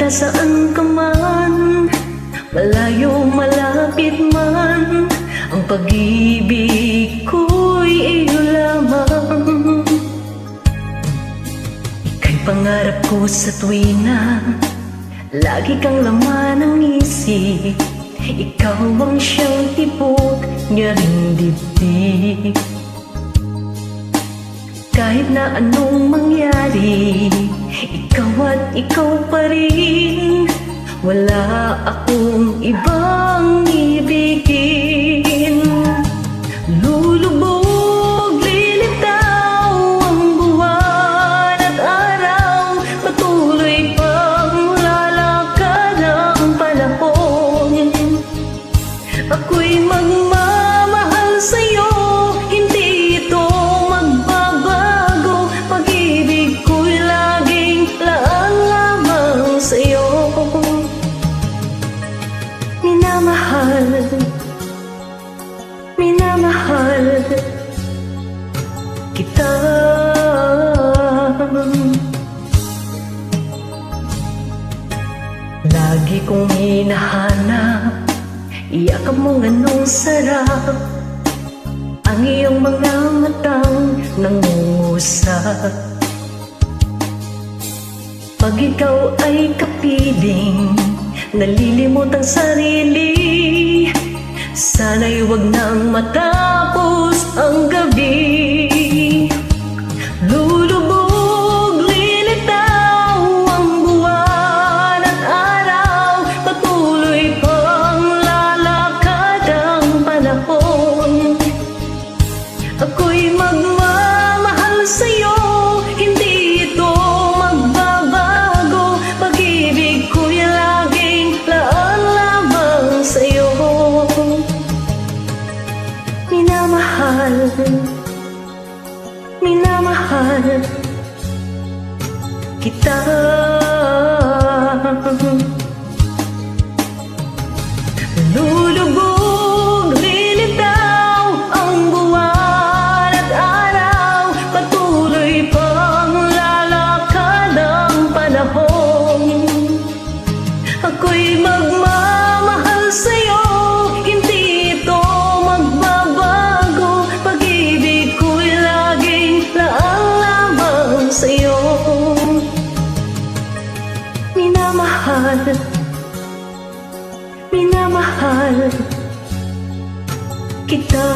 kita saan ka man, malayo malapit man, ang pag-ibig ko'y iyo lamang. Ika'y pangarap ko sa tuwina, lagi kang laman ng isip. Ikaw ang siyang tibok niya ring dibdib. Kahit na anong mangyari, ikaw at ikaw pa rin. Wala akong ibang ibigin. Lulubog, lilitaw ang buwan at araw, patuloy pang lalakad ang panahon. Ako'y magmamahal sa'yo, hindi ito magbabago. Pag-ibig ko'y laging laan lamang sa'yo. Minamahal, minamahal kita. Lagi kong hinahanap, iyakap mong anong sarap, ang iyong mga matang nangungusap. Pag ikaw ay kapiling, nalilimot ang sarili, sana'y wag nang matapos ang gabi. Lulubog, lilitaw ang buwan at araw, patuloy pang lalakad ang panahon. Ako'y magmamahal sa'yo, hindi ito magbabago. Pag-ibig ko'y laging laan lamang sa'yo. Minamahal, minamahal kita. Lulubog, lilitaw ang buwan at araw, patuloy pang lalakad ang panahon. Ako'y magmamahal sa'yo, hindi ito magbabago. Pag-ibig ko'y laging laan lamang sa'yo. Minamahal, minamahal kita.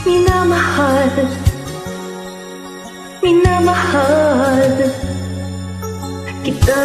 Minamahal, minamahal kita.